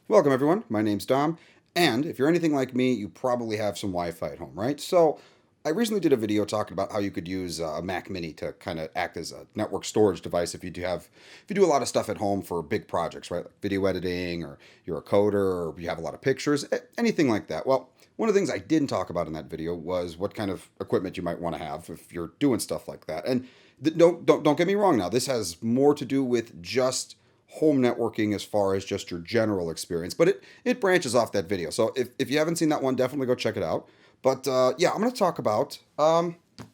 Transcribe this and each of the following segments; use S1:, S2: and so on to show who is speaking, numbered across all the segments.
S1: Welcome everyone, my name's Dom, and if you're anything like me, you probably have some Wi-Fi at home, right? So I recently did a video talking about how you could use a Mac Mini to kind of act as a network storage device if you do a lot of stuff at home for big projects, right? Like video editing, or you're a coder, or you have a lot of pictures, anything like that. Well, one of the things I didn't talk about in that video was what kind of equipment you might want to have if you're doing stuff like that. And don't get me wrong now, this has more to do with just home networking as far as just your general experience, but it branches off that video. So if you haven't seen that one, definitely go check it out. But yeah, I'm going to talk about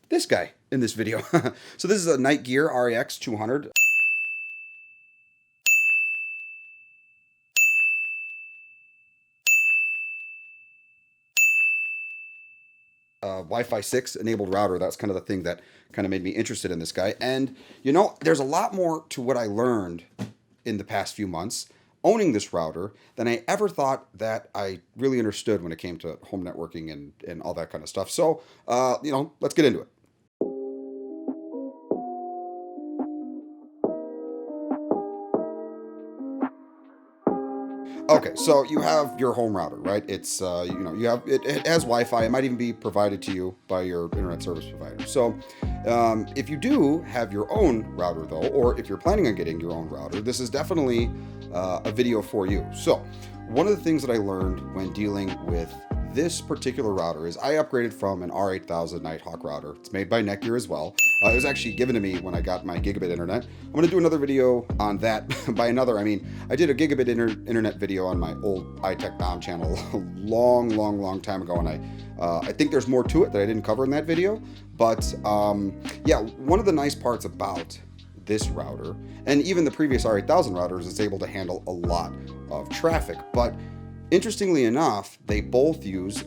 S1: this guy in this video. So this is a Netgear RAX-200. Wi-Fi 6 enabled router. That's kind of the thing that kind of made me interested in this guy. And you know, there's a lot more to what I learned in the past few months owning this router than I ever thought that I really understood when it came to home networking and all that kind of stuff. So, you know, let's get into it. Okay, so you have your home router, right? It's you know, it has Wi-Fi. It might even be provided to you by your internet service provider. So if you do have your own router though, or if you're planning on getting your own router, this is definitely a video for you. So one of the things that I learned when dealing with this particular router is I upgraded from an R8000 Nighthawk router. It's made by Netgear as well. It was actually given to me when I got my gigabit internet. I'm going to do another video on that. By another, I mean, I did a gigabit internet video on my old iTech Dom channel a long time ago, and I think there's more to it that I didn't cover in that video. But yeah, one of the nice parts about this router, and even the previous R8000 routers, is it's able to handle a lot of traffic. But interestingly enough, they both use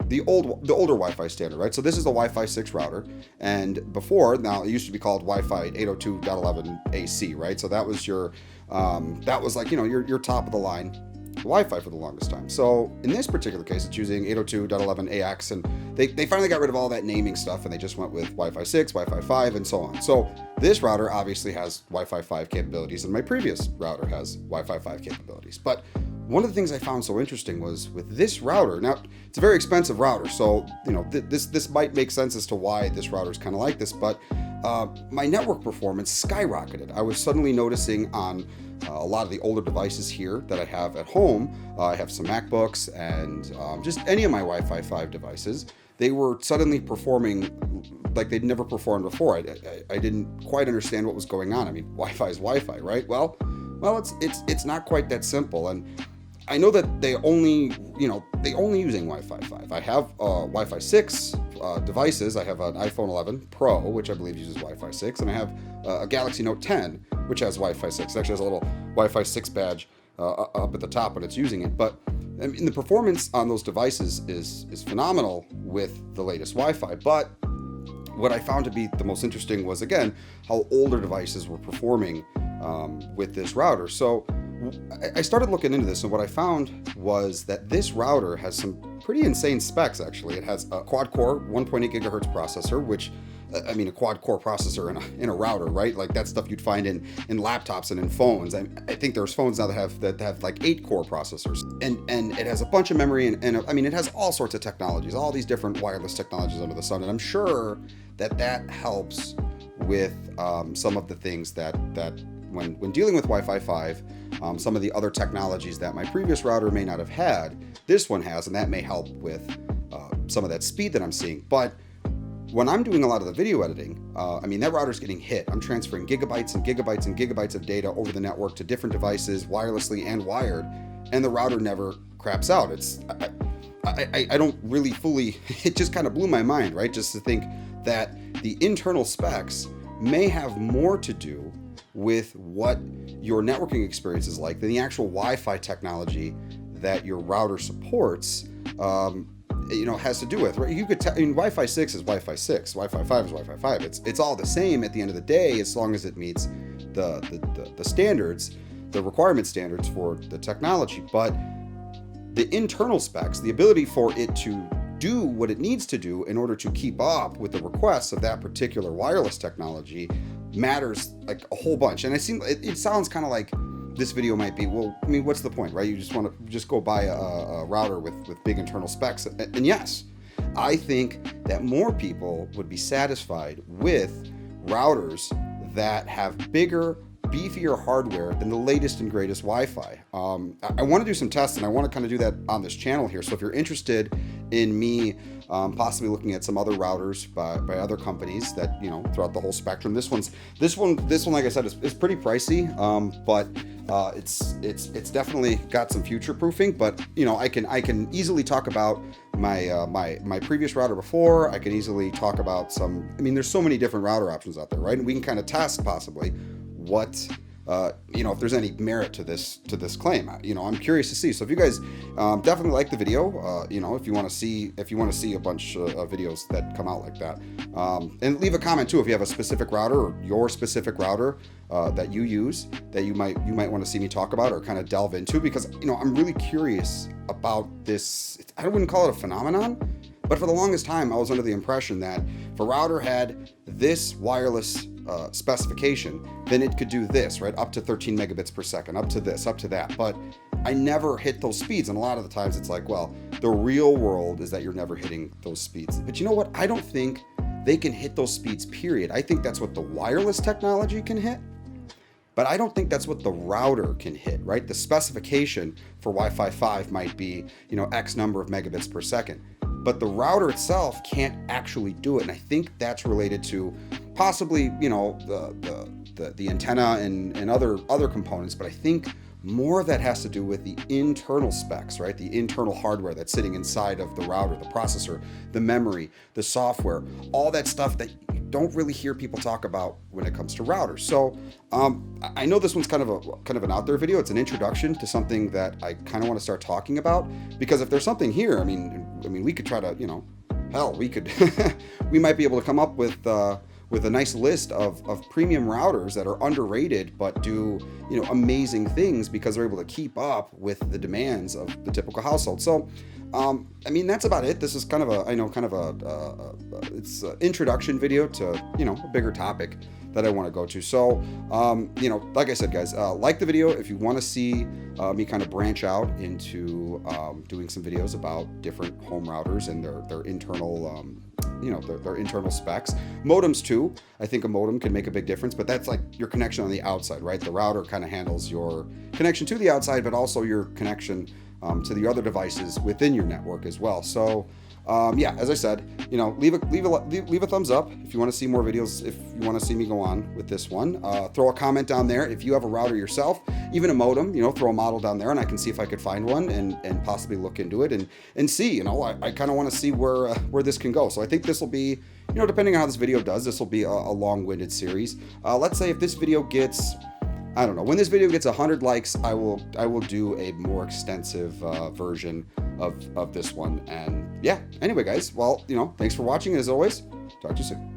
S1: the older Wi-Fi standard, right? So this is the Wi-Fi 6 router, and before, now it used to be called Wi-Fi 802.11 AC, right? So that was your that was like, you know, your top of the line Wi-Fi for the longest time. So in this particular case, it's using 802.11 AX, and they finally got rid of all that naming stuff, and they just went with Wi-Fi 6, Wi-Fi 5, and so on. So this router obviously has Wi-Fi 5 capabilities, and my previous router has Wi-Fi 5 capabilities. But one of the things I found so interesting was with this router, now it's a very expensive router, so you know this might make sense as to why this router is kind of like this, but my network performance skyrocketed. I was suddenly noticing on a lot of the older devices here that I have at home. I have some MacBooks and just any of my Wi-Fi 5 devices. They were suddenly performing like they'd never performed before. I didn't quite understand what was going on. I mean, Wi-Fi is Wi-Fi, right? Well, it's not quite that simple. And I know that they only using Wi-Fi 5. I have Wi-Fi 6 devices. I have an iPhone 11 Pro, which I believe uses Wi-Fi 6, and I have a Galaxy Note 10, which has Wi-Fi 6. It actually has a little Wi-Fi 6 badge up at the top when it's using it. But I mean, the performance on those devices is phenomenal with the latest Wi-Fi. But what I found to be the most interesting was, again, how older devices were performing with this router. So I started looking into this, and what I found was that this router has some pretty insane specs, actually. It has a quad-core 1.8 gigahertz processor, which, I mean, a quad-core processor in a router, right? Like, that's stuff you'd find in laptops and in phones. I think there's phones now that have like 8-core processors. And it has a bunch of memory, and I mean, it has all sorts of technologies, all these different wireless technologies under the sun. And I'm sure that helps with some of the things that when dealing with Wi-Fi 5, some of the other technologies that my previous router may not have had, this one has, and that may help with some of that speed that I'm seeing. But when I'm doing a lot of the video editing, I mean, that router's getting hit. I'm transferring gigabytes and gigabytes and gigabytes of data over the network to different devices, wirelessly and wired, and the router never craps out. I don't really fully, it just kind of blew my mind, right? Just to think that the internal specs may have more to do with what your networking experience is like than the actual Wi-Fi technology that your router supports, you know, has to do with, right? You could I mean, Wi-Fi 6 is Wi-Fi 6, Wi-Fi 5 is Wi-Fi 5. It's all the same at the end of the day, as long as it meets the standards, the requirement standards for the technology. But the internal specs, the ability for it to do what it needs to do in order to keep up with the requests of that particular wireless technology, matters like a whole bunch. And it sounds kind of like this video might be, well, I mean, what's the point, right? You just want to just go buy a router with big internal specs. And yes, I think that more people would be satisfied with routers that have bigger, beefier hardware than the latest and greatest Wi-Fi. I want to do some tests, and I want to kind of do that on this channel here. So if you're interested in me possibly looking at some other routers by other companies that, you know, throughout the whole spectrum, this one, like I said, is pretty pricey, but it's definitely got some future proofing. But you know, I can easily talk about my previous router before. I can easily talk about some. I mean, there's so many different router options out there, right? And we can kind of test possibly what you know, if there's any merit to this claim. You know, I'm curious to see. So if you guys definitely like the video, you know, if you want to see a bunch of videos that come out like that, and leave a comment too if you have a specific router or your specific router that you use that you might want to see me talk about or kind of delve into, because you know, I'm really curious about this. I wouldn't call it a phenomenon, but for the longest time I was under the impression that if a router had this wireless specification, then it could do this, right? Up to 13 megabits per second, up to this, up to that. But I never hit those speeds. And a lot of the times it's like, well, the real world is that you're never hitting those speeds. But you know what? I don't think they can hit those speeds, period. I think that's what the wireless technology can hit. But I don't think that's what the router can hit, right? The specification for Wi-Fi 5 might be, you know, X number of megabits per second. But the router itself can't actually do it. And I think that's related to possibly, you know, the antenna and other components. But I think more of that has to do with the internal specs, right? The internal hardware that's sitting inside of the router, the processor, the memory, the software, all that stuff that you don't really hear people talk about when it comes to routers. So I know this one's kind of an out there video. It's an introduction to something that I kind of want to start talking about, because if there's something here, I mean, we could try to, you know, hell, we could, we might be able to come up with a nice list of premium routers that are underrated but do, you know, amazing things because they're able to keep up with the demands of the typical household. So I mean, that's about it. This is kind of it's an introduction video to, you know, a bigger topic that I want to go to. So you know, like I said, guys, like the video if you want to see me kind of branch out into doing some videos about different home routers and their internal you know, their internal specs. Modems too. I think a modem can make a big difference, but that's like your connection on the outside, right? The router kind of handles your connection to the outside, but also your connection to the other devices within your network as well. So yeah, as I said, you know, leave a thumbs up if you want to see more videos, if you want to see me go on with this one. Throw a comment down there if you have a router yourself, even a modem, you know, throw a model down there and I can see if I could find one and possibly look into it and see, you know, I kind of want to see where this can go. So I think this will be, you know, depending on how this video does, this will be a long-winded series. Let's say if this video gets, I don't know, when this video gets 100 likes, I will do a more extensive version of this one. And yeah, anyway, guys, well, you know, thanks for watching. As always, talk to you soon.